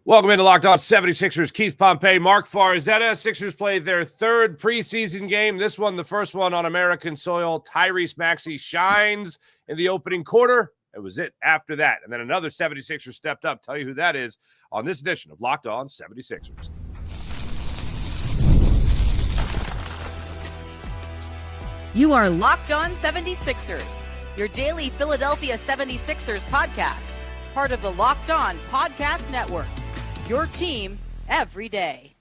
Welcome into Locked On 76ers. Keith Pompey, Marc Farzetta. Sixers played their third preseason game. This one, the first one on American soil. Tyrese Maxey shines in the opening quarter. It was it after that. And then another 76er stepped up. Tell you who that is on this edition of Locked On 76ers. You are Locked On 76ers, your daily Philadelphia 76ers podcast, part of the Locked On Podcast Network. Your team every day.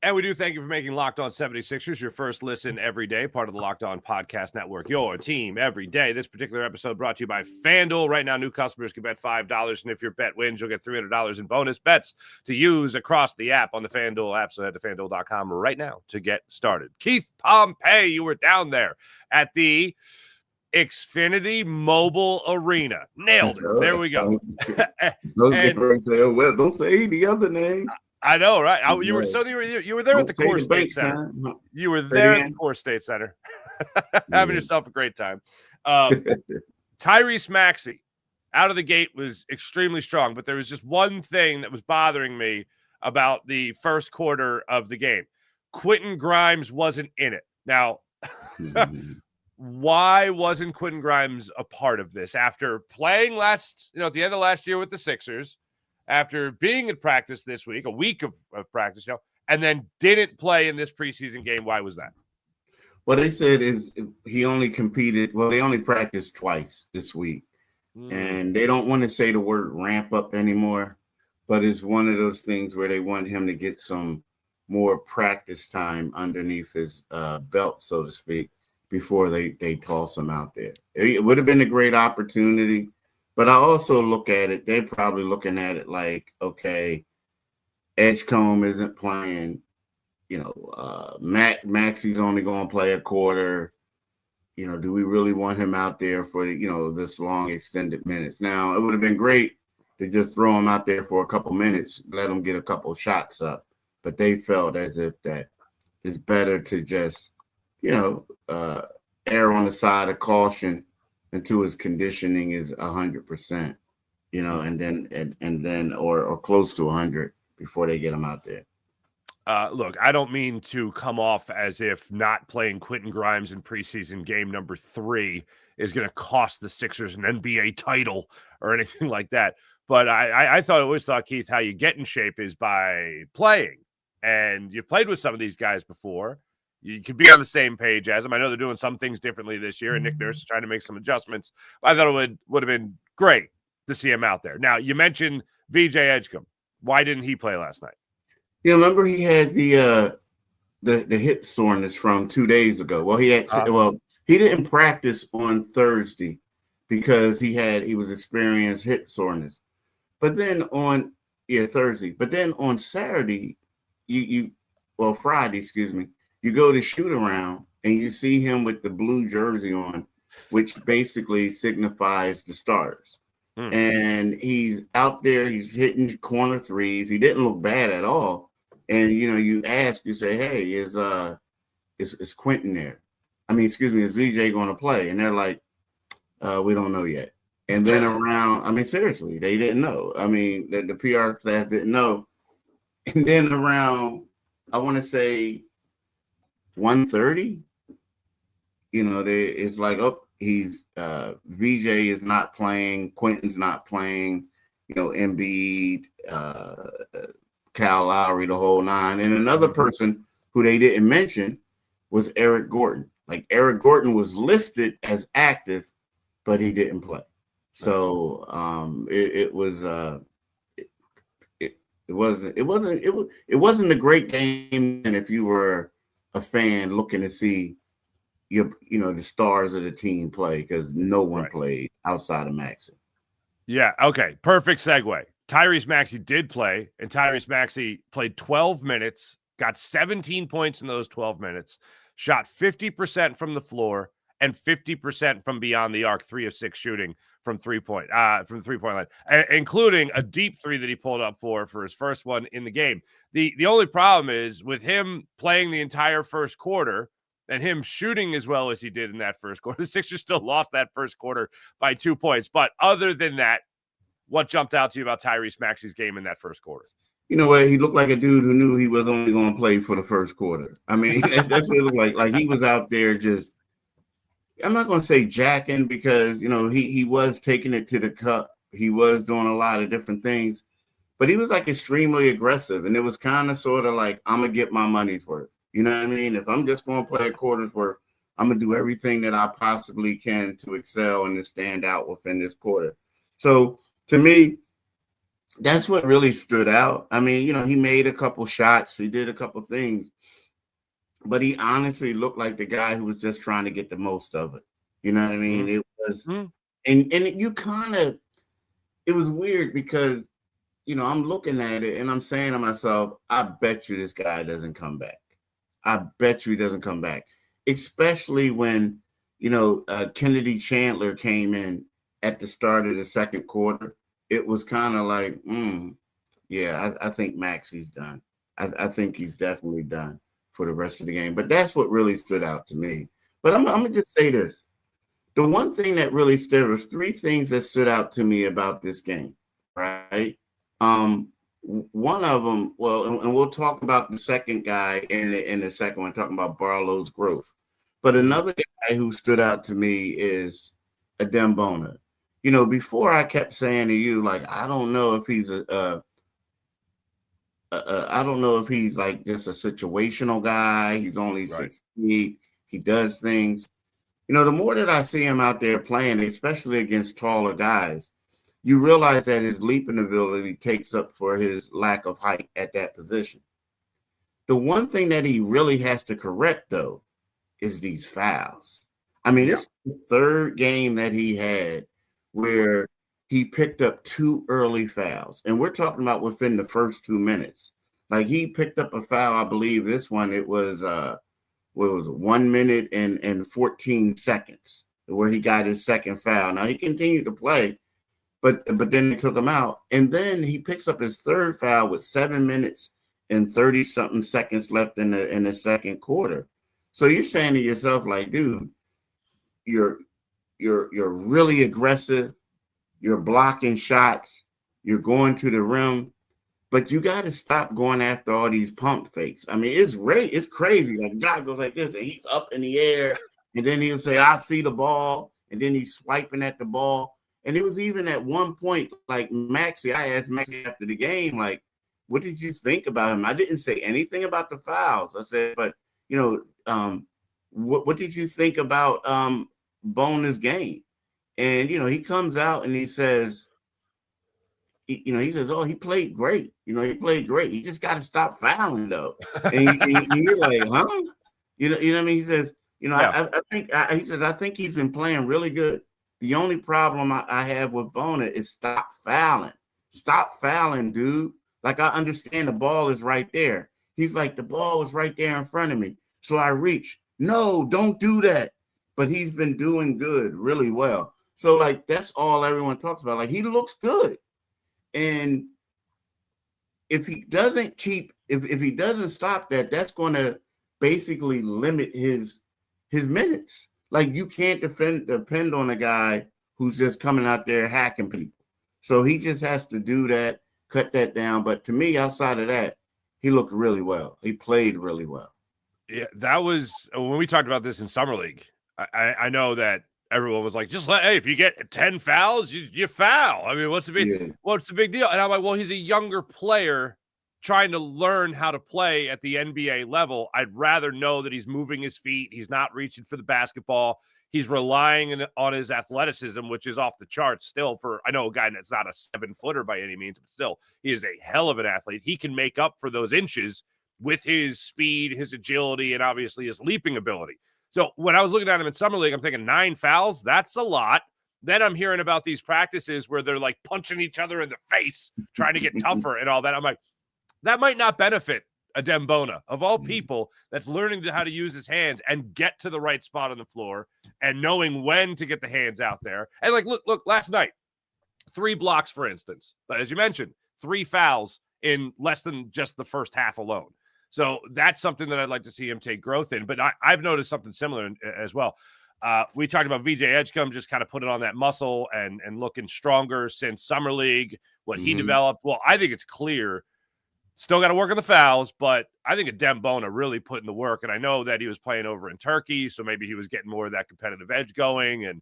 And we do thank you for making Locked On 76ers your first listen every day, part of the Locked On Podcast Network, your team every day. This particular episode brought to you by FanDuel. Right now, new customers can bet $5, and if your bet wins, you'll get $300 in bonus bets to use across the app on the FanDuel app. So head to FanDuel.com right now to get started. Keith Pompey, you were down there at the Xfinity Mobile Arena. Nailed it. There we go. Don't say the other name. I know, right? You were there at the Core State Center. You were there at the Core State Center, having yourself a great time. Tyrese Maxey out of the gate was extremely strong, but there was just one thing that was bothering me about the first quarter of the game. Quentin Grimes wasn't in it. Now, why wasn't Quentin Grimes a part of this after playing at the end of last year with the Sixers, after being at practice this week, a week of practice, and then didn't play in this preseason game? Why was that? Well, they said he only competed. Well, they only practiced twice this week, and they don't want to say the word ramp up anymore, but it's one of those things where they want him to get some more practice time underneath his belt, so to speak, before they toss him out there. It would have been a great opportunity, but I also look at it, they're probably looking at it like, okay, Edgecombe isn't playing, Maxey's only going to play a quarter. Do we really want him out there for, this long extended minutes? Now, it would have been great to just throw him out there for a couple minutes, let him get a couple shots up, but they felt as if that it's better to just err on the side of caution until his conditioning is 100%, and then or close to 100 before they get him out there. Look, I don't mean to come off as if not playing Quentin Grimes in preseason game number 3 is going to cost the Sixers an NBA title or anything like that. But I always thought, Keith, how you get in shape is by playing. And you've played with some of these guys before. You could be on the same page as them. I know they're doing some things differently this year, and Nick Nurse is trying to make some adjustments. I thought it would have been great to see him out there. Now, you mentioned VJ Edgecombe. Why didn't he play last night? Remember he had the hip soreness from 2 days ago. Well, he didn't practice on Thursday because he was experiencing hip soreness. But then on Thursday. But then on Saturday, Friday, excuse me. You go to shoot around and you see him with the blue jersey on, which basically signifies the Stars. And he's out there, he's hitting corner threes. He didn't look bad at all. And you say, hey, is Quentin there? Is VJ going to play? And they're like, we don't know yet. And then seriously, they didn't know. The PR staff didn't know. And then around, I want to say 1:30, it's like, he's VJ is not playing, Quentin's not playing, Embiid, Kyle Lowry, the whole nine. And another person who they didn't mention was Eric Gordon. Like, Eric Gordon was listed as active, but he didn't play. So it wasn't a great game. And if you were a fan looking to see the stars of the team play, because no one played outside of Maxey. Yeah, okay. Perfect segue. Tyrese Maxey did play, and Tyrese Maxey played 12 minutes, got 17 points in those 12 minutes, shot 50% from the floor and 50% from beyond the arc, 3 of 6 shooting from three-point line, including a deep 3 that he pulled up for his first one in the game. The only problem is with him playing the entire first quarter and him shooting as well as he did in that first quarter, the Sixers still lost that first quarter by 2 points. But other than that, what jumped out to you about Tyrese Maxey's game in that first quarter? You know what? He looked like a dude who knew he was only going to play for the first quarter. I mean, that's what it looked like. Like he was out there just, I'm not going to say jacking because, you know, he was taking it to the cup. He was doing a lot of different things, but he was like extremely aggressive. And it was kind of sort of like, I'm going to get my money's worth. You know what I mean? If I'm just going to play a quarter's worth, I'm going to do everything that I possibly can to excel and to stand out within this quarter. So to me, that's what really stood out. I mean, you know, he made a couple shots. He did a couple things. But he honestly looked like the guy who was just trying to get the most of it. You know what I mean? It was and you kind of it was weird because, you know, I'm looking at it and I'm saying to myself, I bet you this guy doesn't come back. I bet you he doesn't come back. Especially when, you know, Kennedy Chandler came in at the start of the second quarter. It was kind of like, yeah, I think Maxey's done. I think he's definitely done for the rest of the game. But that's what really stood out to me. But I'm going to just say this. The one thing that really stood was three things that stood out to me about this game, right? One of them, well, and we'll talk about the second guy in the second one, talking about Barlow's growth. But another guy who stood out to me is Adem Bona. You know, before I kept saying to you, like, I don't know if he's I don't know if he's like just a situational guy. He's only 6 feet. He does things. You know, the more that I see him out there playing, especially against taller guys, you realize that his leaping ability takes up for his lack of height at that position. The one thing that he really has to correct, though, is these fouls. I mean, it's the third game that he had where he picked up 2 early fouls. And we're talking about within the first 2 minutes. Like he picked up a foul, I believe this one, it was 1 minute and 14 seconds where he got his second foul. Now he continued to play, but then they took him out. And then he picks up his third foul with 7 minutes and 30-something seconds left in the second quarter. So you're saying to yourself, like, dude, you're really aggressive. You're blocking shots. You're going to the rim, but you got to stop going after all these pump fakes. I mean, it's crazy. Like, a guy goes like this, and he's up in the air, and then he'll say, "I see the ball," and then he's swiping at the ball. And it was even at one point, like Maxey, I asked Maxey after the game, like, "What did you think about him?" I didn't say anything about the fouls. I said, "But you know, what did you think about Bona's game?" And, you know, he comes out and he says, "Oh, he played great. You know, he played great. He just got to stop fouling, though." And you're like, huh? You know what I mean? He says, you know, yeah. I think he's been playing really good. The only problem I have with Bona is stop fouling. Stop fouling, dude. Like, I understand the ball is right there. He's like, the ball is right there in front of me. So I reach. No, don't do that. But he's been doing good, really well. So, like, that's all everyone talks about. Like, he looks good. And if he doesn't if he doesn't stop that, that's going to basically limit his minutes. Like, you can't depend on a guy who's just coming out there hacking people. So he just has to do that, cut that down. But to me, outside of that, he looked really well. He played really well. Yeah, that was when we talked about this in Summer League. I know that everyone was like, hey, if you get 10 fouls, you foul. I mean, what's the big deal? And I'm like, well, he's a younger player trying to learn how to play at the NBA level. I'd rather know that he's moving his feet. He's not reaching for the basketball. He's relying on his athleticism, which is off the charts still for, I know a guy that's not a 7-footer by any means, but still, he is a hell of an athlete. He can make up for those inches with his speed, his agility, and obviously his leaping ability. So when I was looking at him in Summer League, I'm thinking 9 fouls, that's a lot. Then I'm hearing about these practices where they're like punching each other in the face, trying to get tougher and all that. I'm like, that might not benefit Adem Bona, of all people, that's learning how to use his hands and get to the right spot on the floor and knowing when to get the hands out there. And like, look, last night, 3 blocks, for instance. But as you mentioned, 3 fouls in less than just the first half alone. So that's something that I'd like to see him take growth in. But I've noticed something similar as well. We talked about VJ Edgecombe just kind of putting on that muscle and looking stronger since Summer League, what he developed. Well, I think it's clear. Still got to work on the fouls, but I think Adem Bona really put in the work. And I know that he was playing over in Turkey, so maybe he was getting more of that competitive edge going and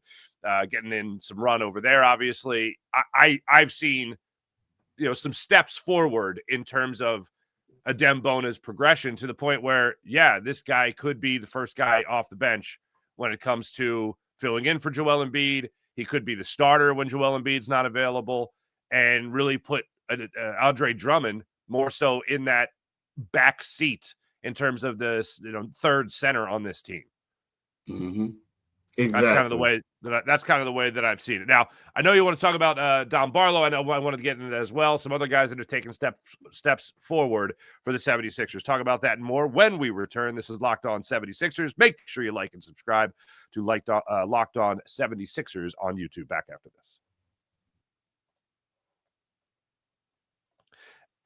getting in some run over there, obviously. I've seen, some steps forward in terms of Adem Bona's progression to the point where, this guy could be the first guy off the bench when it comes to filling in for Joel Embiid. He could be the starter when Joel Embiid's not available and really put Andre Drummond more so in that back seat in terms of the third center on this team. Mm-hmm. Exactly. That's kind of the way that I've seen it. Now, I know you want to talk about Dom Barlow. I know I wanted to get into that as well. Some other guys that are taking steps forward for the 76ers. Talk about that and more when we return. This is Locked On 76ers. Make sure you like and subscribe to Locked On 76ers on YouTube. Back after this.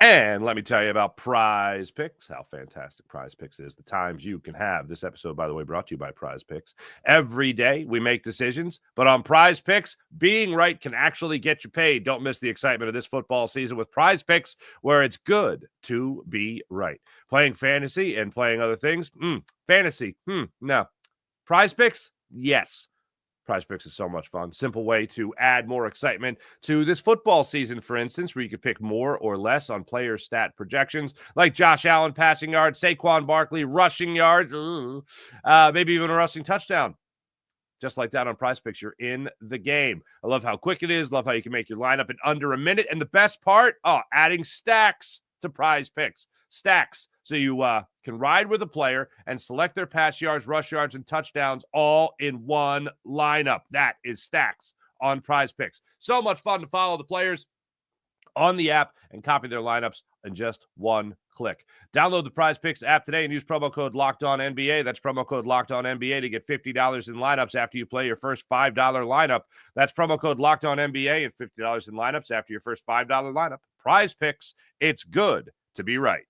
And let me tell you about PrizePicks, how fantastic PrizePicks is. The times you can have. This episode, by the way, brought to you by PrizePicks. Every day we make decisions, but on PrizePicks, being right can actually get you paid. Don't miss the excitement of this football season with PrizePicks, where it's good to be right. Playing fantasy and playing other things? Fantasy? No. PrizePicks? Yes. PrizePicks is so much fun. Simple way to add more excitement to this football season, for instance, where you could pick more or less on player stat projections, like Josh Allen passing yards, Saquon Barkley rushing yards, maybe even a rushing touchdown. Just like that on PrizePicks, you're in the game. I love how quick it is. Love how you can make your lineup in under a minute. And the best part, adding stacks to PrizePicks. Stacks. So you can ride with a player and select their pass yards, rush yards, and touchdowns all in one lineup. That is stacks on PrizePicks. So much fun to follow the players on the app and copy their lineups in just one click. Download the PrizePicks app today and use promo code LOCKEDONNBA. That's promo code LOCKEDONNBA to get $50 in lineups after you play your first $5 lineup. That's promo code LOCKEDONNBA and $50 in lineups after your first $5 lineup. PrizePicks, it's good to be right.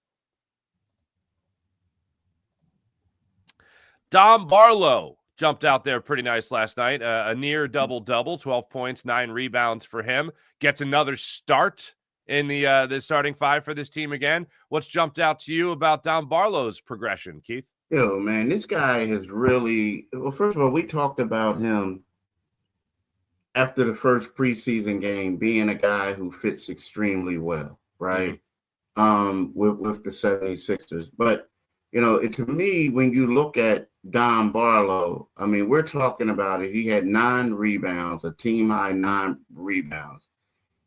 Dom Barlow jumped out there pretty nice last night. A near double-double, 12 points, 9 rebounds for him. Gets another start in the starting five for this team again. What's jumped out to you about Dom Barlow's progression, Keith? Man, this guy has really – well, first of all, we talked about him after the first preseason game being a guy who fits extremely well, right, with the 76ers. But, to me, when you look at Dom Barlow, I mean, we're talking about it. He had 9 rebounds, a team-high 9 rebounds.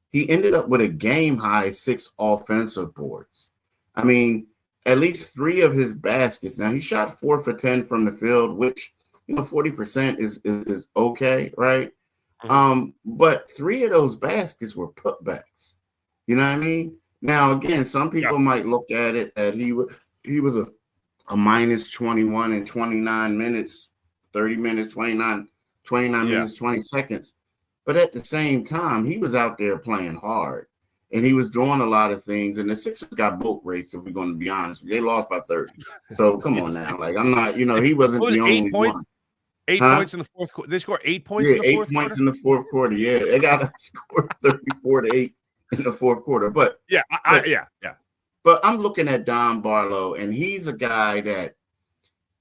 He ended up with a game-high 6 offensive boards. I mean, at least 3 of his baskets. Now, he shot 4 for 10 from the field, which, 40% is okay, right? But 3 of those baskets were putbacks. You know what I mean? Now, again, some people might look at it that he was a minus 21 in 29 minutes, 30 minutes, 29 minutes, 20 seconds. But at the same time, he was out there playing hard, and he was doing a lot of things. And the Sixers got boat rates, if we're going to be honest. They lost by 30. So come on now. Like, I'm not, he wasn't the only one. 8 points in the fourth quarter. They scored 8 points in the fourth quarter? 8 points in the fourth quarter, yeah. They got to score 34-8 in the fourth quarter. But yeah. But I'm looking at Dom Barlow, and he's a guy that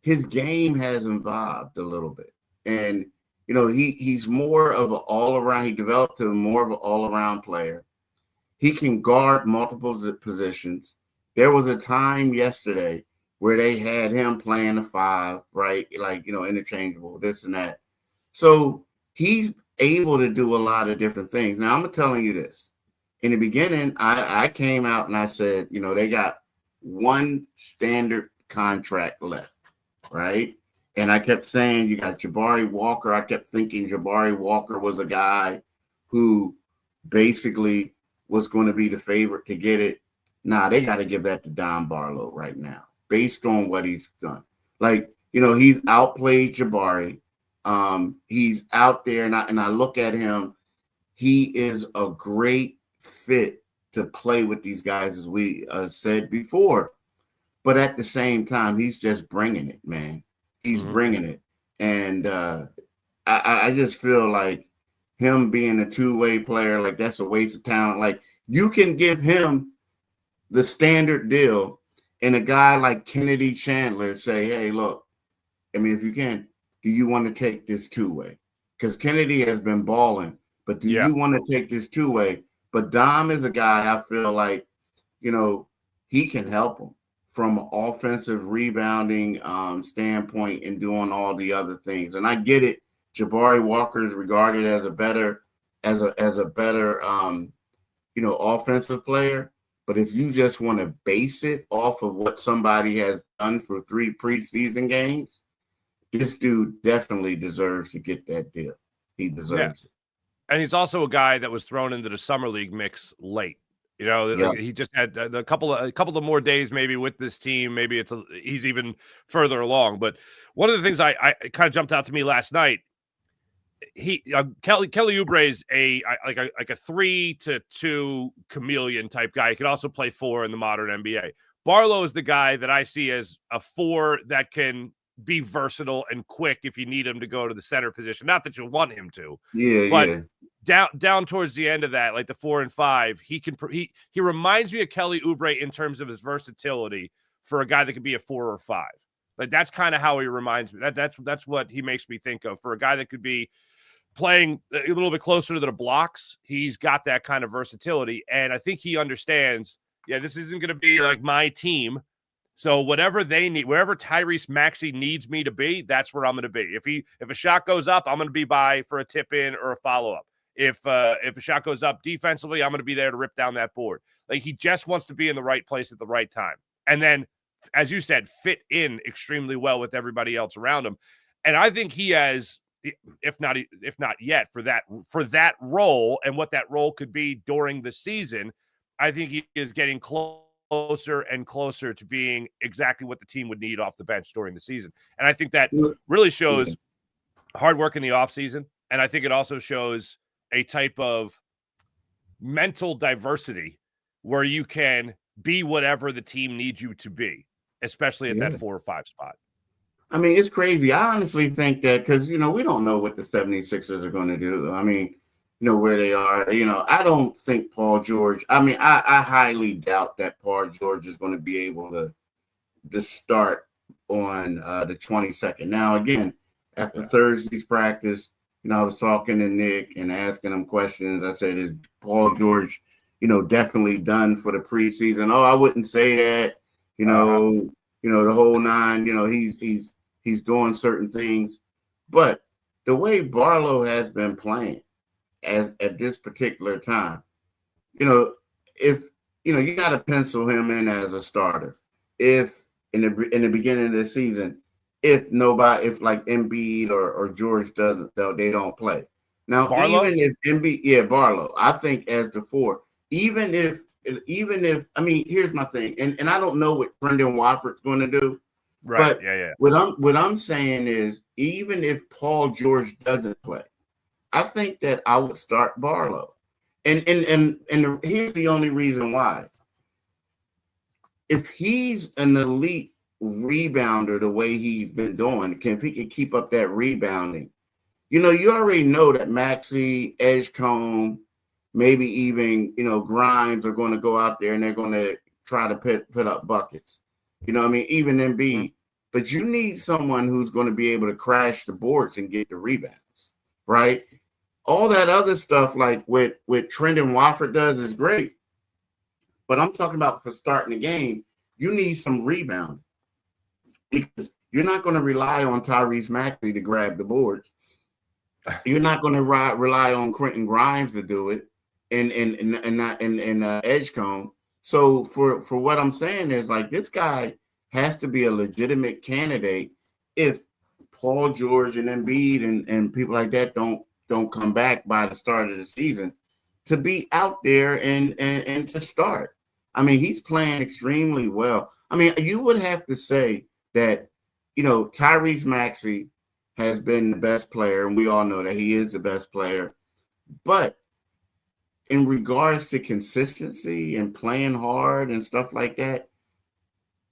his game has evolved a little bit. And, he's more of an all-around. He developed to more of an all-around player. He can guard multiple positions. There was a time yesterday where they had him playing the 5, right? Like, interchangeable, this and that. So he's able to do a lot of different things. Now, I'm telling you this. In the beginning, I came out and I said, they got one standard contract left, right? And I kept saying, you got Jabari Walker. I kept thinking Jabari Walker was a guy who basically was going to be the favorite to get it. Nah, they got to give that to Dom Barlow right now, based on what he's done. Like, he's outplayed Jabari. He's out there, and I look at him. He is a great fit to play with these guys, as we said before. But at the same time, he's just bringing it, man. He's bringing it. And I just feel like him being a two-way player, like that's a waste of talent. Like you can give him the standard deal, and a guy like Kennedy Chandler say, hey, look, I mean, if you can, do you want to take this two-way? Because Kennedy has been balling, but do you want to take this two-way? But Dom is a guy I feel like, he can help him from an offensive rebounding standpoint and doing all the other things. And I get it. Jabari Walker is regarded as a better offensive player. But if you just want to base it off of what somebody has done for 3 preseason games, this dude definitely deserves to get that deal. He deserves it. And he's also a guy that was thrown into the summer league mix late. He just had a couple of more days maybe with this team. Maybe he's even further along. But one of the things I kind of jumped out to me last night, Kelly Oubre is a 3-2 chameleon type guy. He could also play 4 in the modern NBA. Barlow is the guy that I see as a 4 that can be versatile and quick if you need him to go to the center position. Not that you want him to, but down towards the end of that, like the 4 and 5, he reminds me of Kelly Oubre in terms of his versatility for a guy that could be a 4 or 5. Like that's kind of how he reminds me. That's what he makes me think of for a guy that could be playing a little bit closer to the blocks. He's got that kind of versatility, and I think he understands. Yeah, this isn't going to be like my team. So whatever they need, wherever Tyrese Maxey needs me to be, that's where I'm going to be. If a shot goes up, I'm going to be by for a tip in or a follow up. If a shot goes up defensively, I'm going to be there to rip down that board. Like he just wants to be in the right place at the right time, and then, as you said, fit in extremely well with everybody else around him. And I think he has, if not yet, for that role and what that role could be during the season, I think he is getting closer and closer to being exactly what the team would need off the bench during the season. And I think that really shows hard work in the offseason. And I think it also shows a type of mental diversity where you can be whatever the team needs you to be, especially at that 4 or 5 spot. I mean, it's crazy. I honestly think that because, we don't know what the 76ers are going to do. I mean, where they are. I don't think Paul George – I highly doubt that Paul George is going to be able to start on the 22nd. Now, again, after Thursday's practice, I was talking to Nick and asking him questions. I said, is Paul George, definitely done for the preseason? Oh, I wouldn't say that. The whole 9, he's doing certain things. But the way Barlow has been playing at this particular time, if you got to pencil him in as a starter. If in the beginning of the season, if like Embiid or George they don't play. Now, Barlow? Even if Embiid, Barlow, I think as the 4, even if I mean, here's my thing, and I don't know what Brendan Wofford's going to do. Right. But what I'm saying is, even if Paul George doesn't play, I think that I would start Barlow. And here's the only reason why. If he's an elite rebounder the way he's been doing, if he can keep up that rebounding, you already know that Maxey, Edgecombe, maybe even, Grimes are going to go out there and they're going to try to put up buckets. Even Embiid. But you need someone who's going to be able to crash the boards and get the rebounds, right? All that other stuff, like what Trendon Wofford does, is great. But I'm talking about for starting the game, you need some rebounding. Because you're not going to rely on Tyrese Maxey to grab the boards. You're not going to rely on Quentin Grimes to do it, and Edgecombe. So for what I'm saying is, like, this guy has to be a legitimate candidate if Paul George and Embiid and people like that don't come back by the start of the season to be out there and to start. I mean, he's playing extremely well. I mean, you would have to say that, Tyrese Maxey has been the best player, and we all know that he is the best player. But in regards to consistency and playing hard and stuff like that,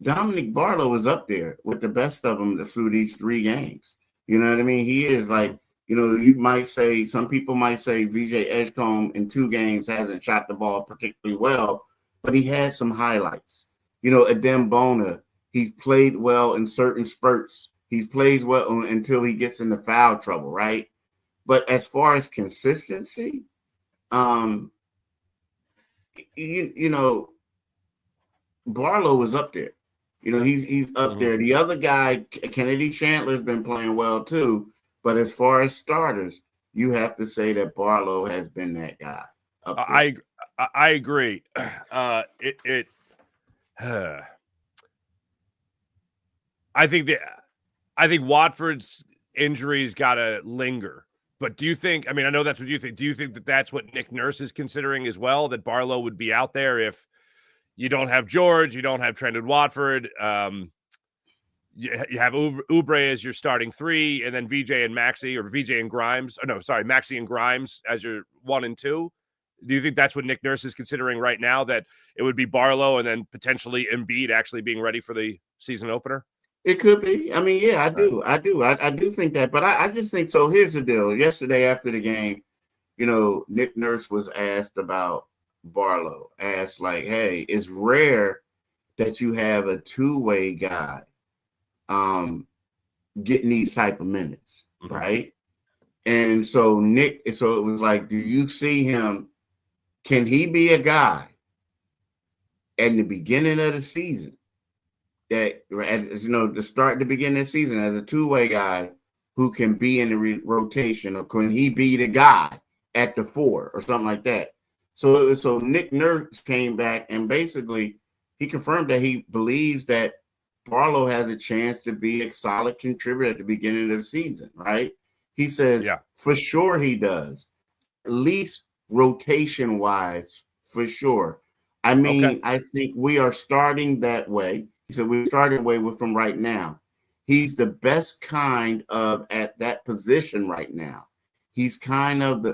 Dominic Barlow is up there with the best of them through these 3 games. You know what I mean? He is like, you might say, some people might say VJ Edgecombe in 2 games hasn't shot the ball particularly well, but he had some highlights. Adem Bona, he's played well in certain spurts. He plays well until he gets into foul trouble, right? But as far as consistency, Barlow is up there. He's up there. The other guy, Kennedy Chandler's been playing well too. But as far as starters, you have to say that Barlow has been that guy. I agree. I think Watford's injuries got to linger. But do you think? I mean, I know that's what you think. Do you think that that's what Nick Nurse is considering as well? That Barlow would be out there if you don't have George, you don't have Trendon Watford. You have Oubre as your starting 3, and then VJ and Maxey, or VJ and Grimes. Oh, no, sorry, Maxey and Grimes as your 1 and 2. Do you think that's what Nick Nurse is considering right now, that it would be Barlow and then potentially Embiid actually being ready for the season opener? It could be. I mean, yeah, I do. I do think that. But I just think so. Here's the deal. Yesterday after the game, Nick Nurse was asked about Barlow. Asked like, hey, it's rare that you have a two-way guy getting these type of minutes, right? And so it was like, do you see him? Can he be a guy at the beginning of the season that, to start the beginning of the season as a two-way guy who can be in the rotation, or can he be the guy at the 4 or something like that? So Nick Nurse came back and basically he confirmed that he believes that Barlow has a chance to be a solid contributor at the beginning of the season, right? He says, for sure he does. At least rotation-wise, for sure. I mean, I think we are starting that way. He said we're starting away with him right now. He's the best kind of at that position right now. He's kind of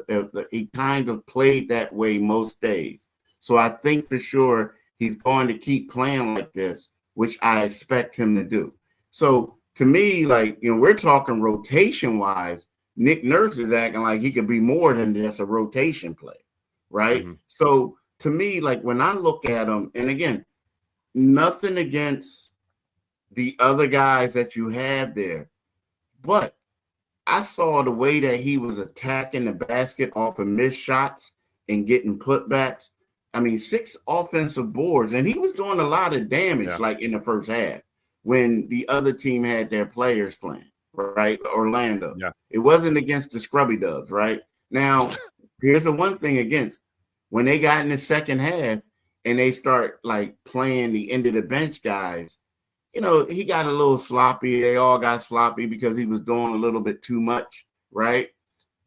he kind of played that way most days. So I think for sure he's going to keep playing like this, which I expect him to do. So to me, like, we're talking rotation-wise, Nick Nurse is acting like he could be more than just a rotation play, right? So to me, like, when I look at him, and again, nothing against the other guys that you have there, but I saw the way that he was attacking the basket off of missed shots and getting putbacks. I mean, 6 offensive boards, and he was doing a lot of damage, like in the first half when the other team had their players playing, right? Orlando. It wasn't against the Scrubby Dubs, right? Now, here's the one thing against when they got in the second half and they start like playing the end of the bench guys, he got a little sloppy. They all got sloppy because he was doing a little bit too much, right?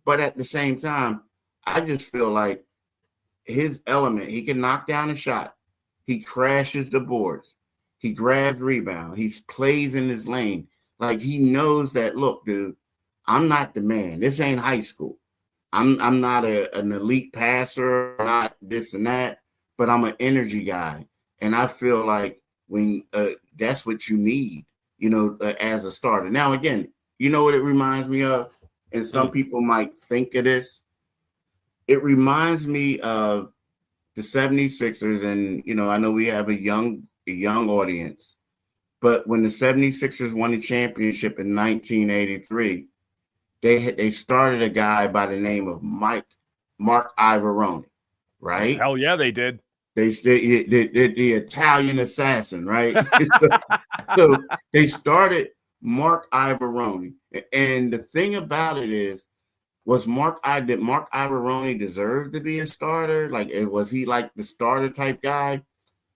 But at the same time, I just feel like his element, he can knock down a shot. He crashes the boards. He grabs rebound. He plays in his lane. Like, he knows that, look, dude, I'm not the man. This ain't high school. I'm not an elite passer, not this and that, but I'm an energy guy. And I feel like when that's what you need, as a starter. Now, again, you know what it reminds me of? And some people might think of this. It reminds me of the 76ers, and, I know we have a young audience, but when the 76ers won the championship in 1983, they started a guy by the name of Marc Iavaroni, right? Hell yeah, they did. They the Italian assassin, right? So they started Marc Iavaroni, and the thing about it is, did Marc Iavaroni deserve to be a starter? Like, was he like the starter type guy?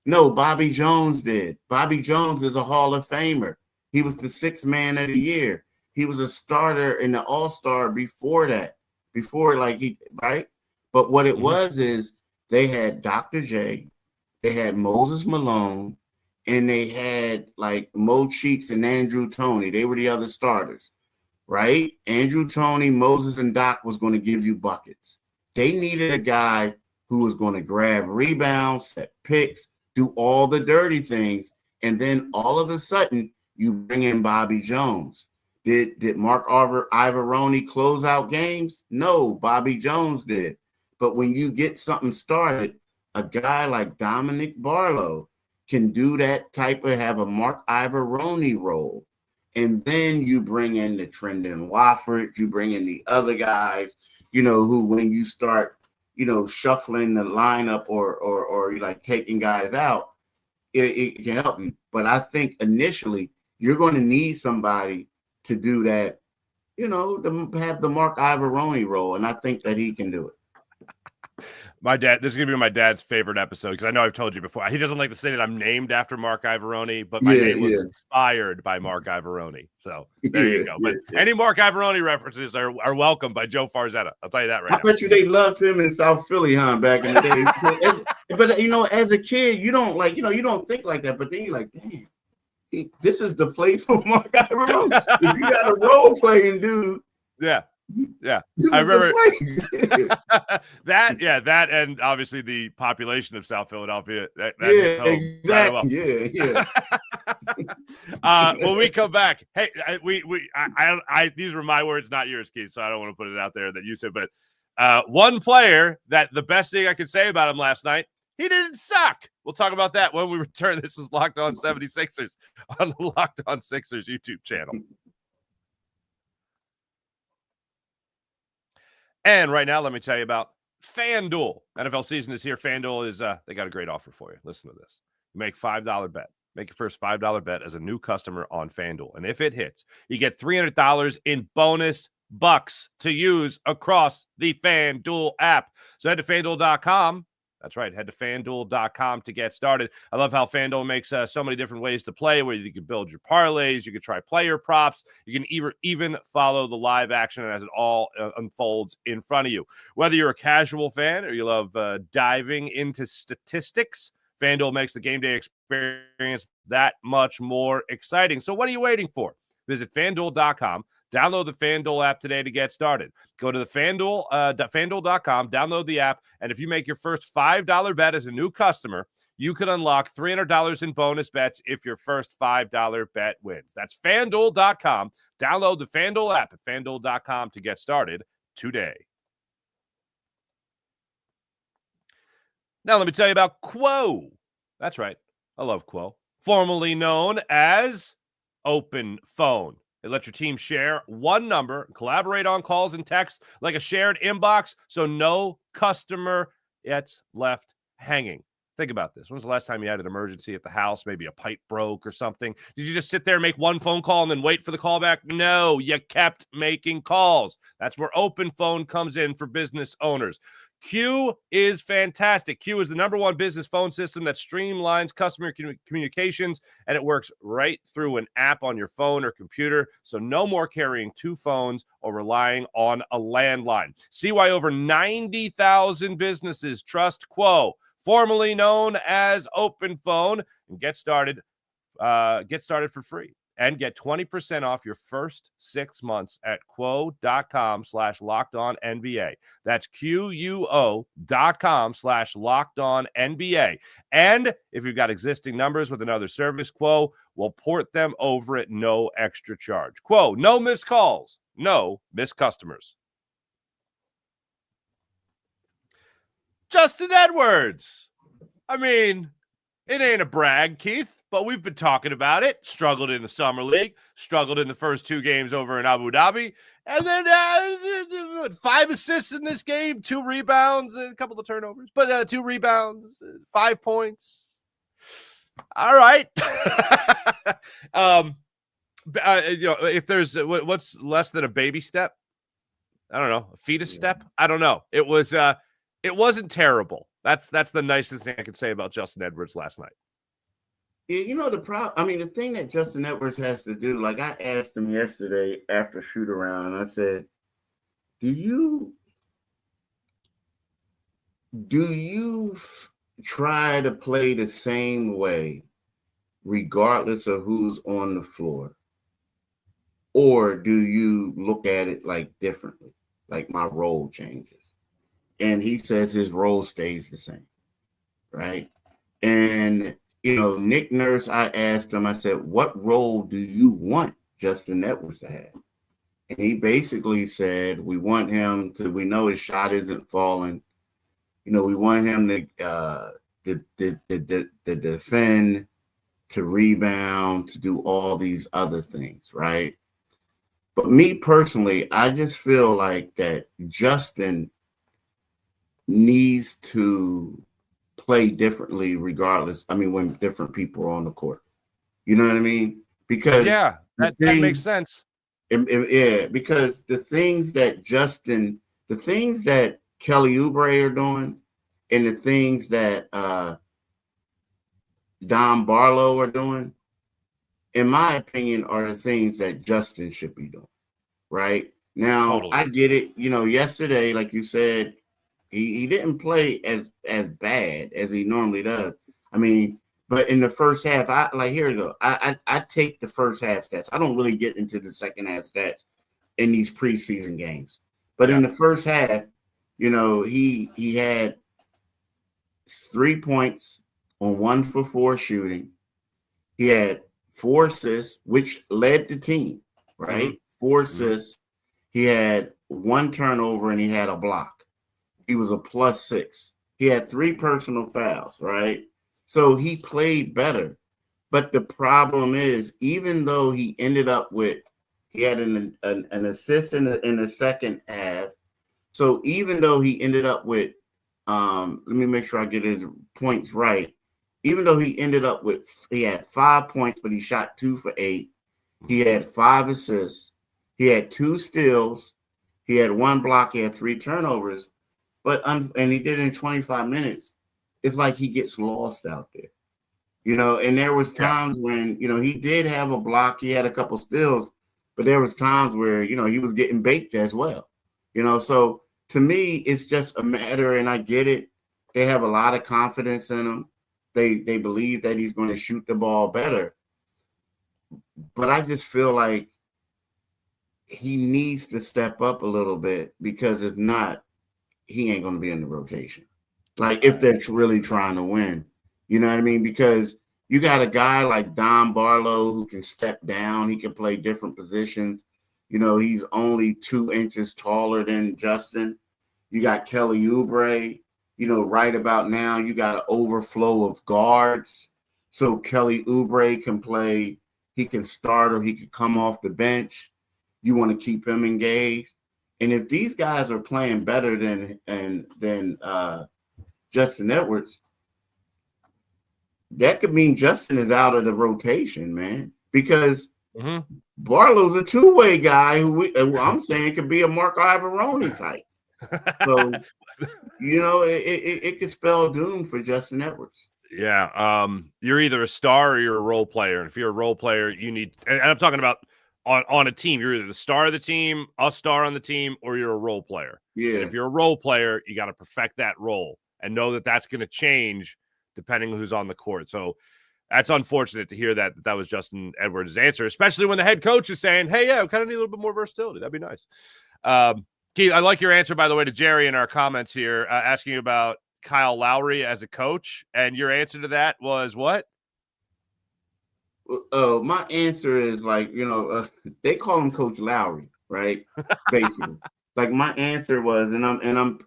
No, Bobby Jones did. Bobby Jones is a Hall of Famer. He was the 6th man of the year. He was a starter in the All-Star before that. Right? But what it was is they had Dr. J, they had Moses Malone, and they had like Mo Cheeks and Andrew Toney. They were the other starters. Right? Andrew Toney, Moses, and Doc was going to give you buckets. They needed a guy who was going to grab rebounds, set picks, do all the dirty things, and then all of a sudden you bring in Bobby Jones. Did Mark Ivoroni close out games? No, Bobby Jones did. But when you get something started, a guy like Dominic Barlow can do that type of have a Mark Ivoroni role. And then you bring in the Trendon Wofford, you bring in the other guys, who when you start, shuffling the lineup or like taking guys out, it can help you. But I think initially you're going to need somebody to do that, to have the Mark Ivoroni role. And I think that he can do it. This is going to be my dad's favorite episode because I know I've told you before. He doesn't like to say that I'm named after Marc Ivoroni, but my name was inspired by Marc Ivoroni. So there you go. But any Marc Ivoroni references are welcome by Joe Farzetta. I'll tell you that right now. I bet you they loved him in South Philly, back in the day. But as a kid, you don't you don't think like that. But then you're like, damn, this is the place for Marc Ivoroni. If you got a role playing dude, yeah. I remember that, and obviously the population of South Philadelphia. That exactly. Well. When we come back, hey, these were my words, not yours, Keith. So I don't want to put it out there that you said, but one player that the best thing I could say about him last night, he didn't suck. We'll talk about that when we return. This is Locked On 76ers on the Locked On Sixers YouTube channel. And right now, let me tell you about FanDuel. NFL season is here. FanDuel is they got a great offer for you. Listen to this. You make $5 bet. Make your first $5 bet as a new customer on FanDuel. And if it hits, you get $300 in bonus bucks to use across the FanDuel app. So head to FanDuel.com. That's right. Head to FanDuel.com to get started. I love how FanDuel makes so many different ways to play, where you can build your parlays, you can try player props, you can even follow the live action as it all unfolds in front of you. Whether you're a casual fan or you love diving into statistics, FanDuel makes the game day experience that much more exciting. So what are you waiting for? Visit FanDuel.com. Download the FanDuel app today to get started. Go to the FanDuel.com, download the app, and if you make your first $5 bet as a new customer, you could unlock $300 in bonus bets if your first $5 bet wins. That's FanDuel.com. Download the FanDuel app at FanDuel.com to get started today. Now let me tell you about Quo. That's right. I love Quo. Formerly known as Open Phone. It lets your team share one number, collaborate on calls and texts like a shared inbox, so no customer gets left hanging. Think about this. When was the last time you had an emergency at the house? Maybe a pipe broke or something. Did you just sit there and make one phone call and then wait for the call back? No, you kept making calls. That's where Open Phone comes in for business owners. Q is fantastic. Q is the #1 business phone system that streamlines customer communications, and it works right through an app on your phone or computer, so no more carrying two phones or relying on a landline. See why over 90,000 businesses trust Quo, formerly known as Open Phone, and get started for free. And get 20% off your first 6 months at quo.com/lockedonnba. That's QUO.com/lockedonnba. And if you've got existing numbers with another service, Quo will port them over at no extra charge. Quo, no missed calls, no missed customers. Justin Edwards. I mean, it ain't a brag, Keith, but we've been talking about it. Struggled in the Summer League, struggled in the first 2 games over in Abu Dhabi, and then 5 assists in this game, 2 rebounds, a couple of turnovers, but 2 rebounds, 5 points. All right. If there's what's less than a baby step, I don't know, a fetus step. I don't know. It wasn't terrible. That's the nicest thing I could say about Justin Edwards last night. Yeah, the thing that Justin Edwards has to do, like I asked him yesterday after shoot around, I said, do you try to play the same way regardless of who's on the floor? Or do you look at it like differently, like my role changes? And he says his role stays the same, right? And, Nick Nurse, I asked him, I said, what role do you want Justin Edwards to have. And he basically said, we want him to, we know his shot isn't falling. You know, we want him to defend, to rebound, to do all these other things, right? But me personally, I just feel like that Justin needs to play differently regardless. I mean, when different people are on the court. You know what I mean? Because that makes sense. Yeah, because the things that Kelly Oubre are doing and the things that Dom Barlow are doing, in my opinion, are the things that Justin should be doing. Right? Now, totally. I get it. You know, yesterday, like you said, he didn't play as bad as he normally does. I mean, but in the first half, here we go. I take the first half stats. I don't really get into the second half stats in these preseason games. But in the first half, you know, he had 3 points on 1 for 4 shooting. He had 4 assists, which led the team, right? Mm-hmm. 4 assists. He had 1 turnover and he had a block. He was a +6. He had 3 personal fouls, right? So he played better. But the problem is, even though he ended up with, he had an assist in the second half. So even though he ended up with, let me make sure I get his points right. Even though he ended up with, he had 5 points, but he shot 2 for 8. He had 5 assists. He had 2 steals. He had 1 block. He had 3 turnovers. And he did it in 25 minutes. It's like he gets lost out there, you know. And there was times when, you know, he did have a block. He had a couple steals, but there was times where, you know, he was getting baked as well, you know. So to me, it's just a matter, and I get it. They have a lot of confidence in him. They believe that he's going to shoot the ball better. But I just feel like he needs to step up a little bit, because if not, he ain't going to be in the rotation. Like, if they're really trying to win, you know what I mean? Because you got a guy like Dom Barlow who can step down. He can play different positions. You know, he's only 2 inches taller than Justin. You got Kelly Oubre. You know, right about now, you got an overflow of guards. So Kelly Oubre can play. He can start or he can come off the bench. You want to keep him engaged. And if these guys are playing better than Justin Edwards, that could mean Justin is out of the rotation, man. Because Barlow's a two-way guy who I'm saying could be a Marc Iavaroni type. So, you know, it could spell doom for Justin Edwards. Yeah, you're either a star or you're a role player. And if you're a role player, you need, and I'm talking about on a team, you're either the star of the team, a star on the team, or you're a role player. Yeah. And if you're a role player, you got to perfect that role and know that that's going to change depending on who's on the court. So that's unfortunate to hear that was Justin Edwards' answer, especially when the head coach is saying, hey, yeah, we kind of need a little bit more versatility. That'd be nice. Keith, I like your answer, by the way, to Jerry in our comments here, asking about Kyle Lowry as a coach. And your answer to that was what? My answer is, like, you know, they call him Coach Lowry, right? Basically. Like, my answer was, and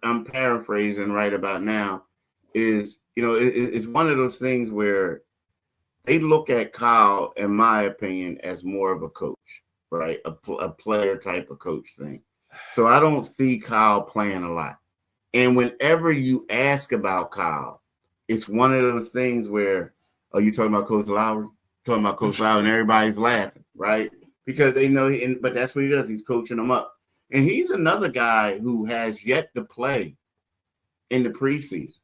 I'm paraphrasing right about now, is, you know, it's one of those things where they look at Kyle, in my opinion, as more of a coach, right? A player type of coach thing. So I don't see Kyle playing a lot. And whenever you ask about Kyle, it's one of those things where, are you talking about Coach Lowry? Talking about Coach Lowry, and everybody's laughing, right? Because they know, but that's what he does. He's coaching them up. And he's another guy who has yet to play in the preseason.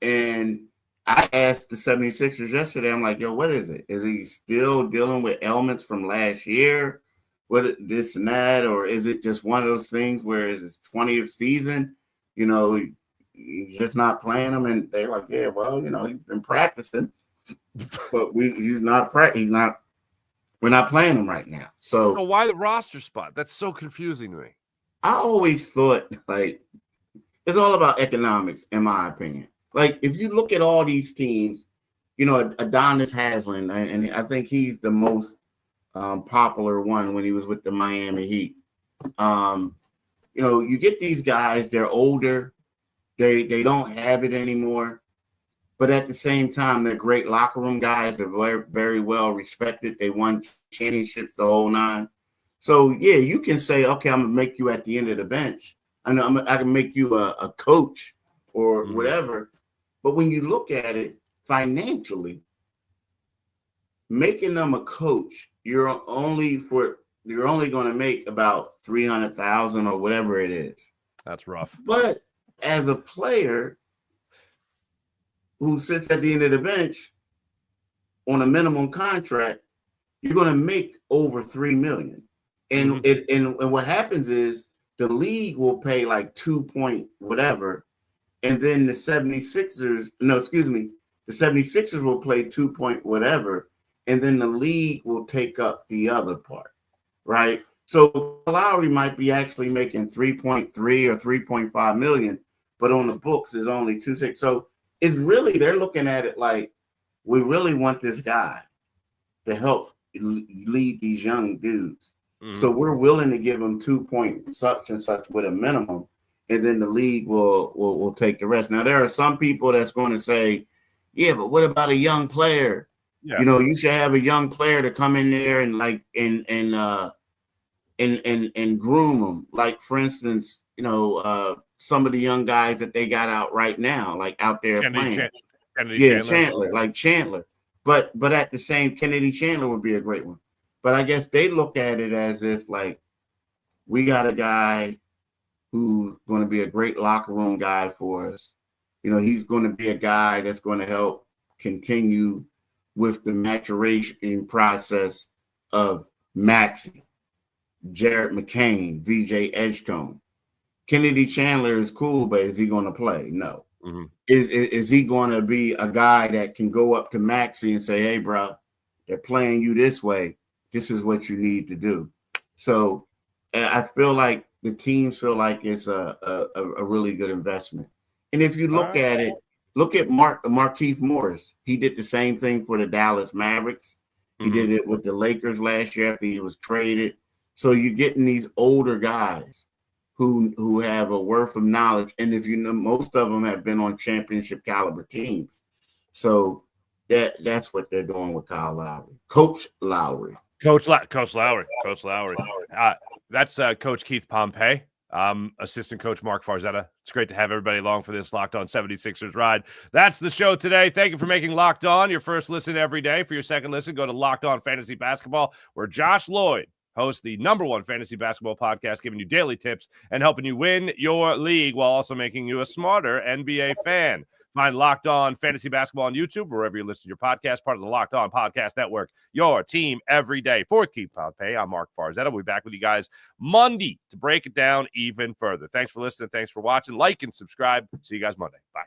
And I asked the 76ers yesterday, I'm like, yo, what is it? Is he still dealing with ailments from last year? What, this and that? Or is it just one of those things where it's his 20th season? You know, he's just not playing them. And they're like, yeah, well, you know, he's been practicing. But we're not playing him right now. So why the roster spot? That's so confusing to me. I always thought, like, it's all about economics, in my opinion. Like, if you look at all these teams, you know, Adonis Haslem, and I think he's the most popular one when he was with the Miami Heat. You get these guys, they're older, they don't have it anymore, but at the same time, they're great locker room guys. They're very, very well respected. They won championships the whole nine. So, yeah, you can say, okay, I'm going to make you at the end of the bench. I can make you a coach or whatever. But when you look at it financially, making them a coach, you're only going to make about $300,000 or whatever it is. That's rough. But as a player who sits at the end of the bench on a minimum contract, you're going to make over $3 million. And and what happens is the league will pay like 2 point whatever, and then the 76ers will play 2 point whatever, and then the league will take up the other part, right? So Lowry might be actually making 3.3 or 3.5 million, but on the books is only 2.6. So it's really, they're looking at it like, we really want this guy to help lead these young dudes. So we're willing to give them 2 point such and such with a minimum, and then the league will take the rest. Now, there are some people that's going to say, yeah, but what about a young player? Yeah. You should have a young player to come in there and and groom them. Like, for instance, some of the young guys that they got out right now, like out there playing. Chandler. But at the same, Kennedy Chandler would be a great one. But I guess they look at it as if, like, we got a guy who's going to be a great locker room guy for us. He's going to be a guy that's going to help continue with the maturation process of Maxey, Jared McCain, VJ Edgecombe. Kennedy Chandler is cool, but is he going to play? No. Is he going to be a guy that can go up to Maxey and say, hey, bro, they're playing you this way. This is what you need to do. So I feel like the teams feel like it's a really good investment. And if you look at it, look at Marquise Morris. He did the same thing for the Dallas Mavericks. He did it with the Lakers last year after he was traded. So you're getting these older guys who have a worth of knowledge. And if most of them have been on championship caliber teams. So that's what they're doing with Kyle Lowry. Coach Lowry. Coach Lowry. That's Coach Keith Pompey, assistant coach Marc Farzetta. It's great to have everybody along for this Locked On 76ers ride. That's the show today. Thank you for making Locked On your first listen every day. For your second listen, go to Locked On Fantasy Basketball, where Josh Lloyd hosts the #1 fantasy basketball podcast, giving you daily tips and helping you win your league while also making you a smarter NBA fan. Find Locked On Fantasy Basketball on YouTube, wherever you listen to your podcast, part of the Locked On Podcast Network, your team every day. For Keith Pompey, I'm Marc Farzetta. We'll be back with you guys Monday to break it down even further. Thanks for listening. Thanks for watching. Like and subscribe. See you guys Monday. Bye.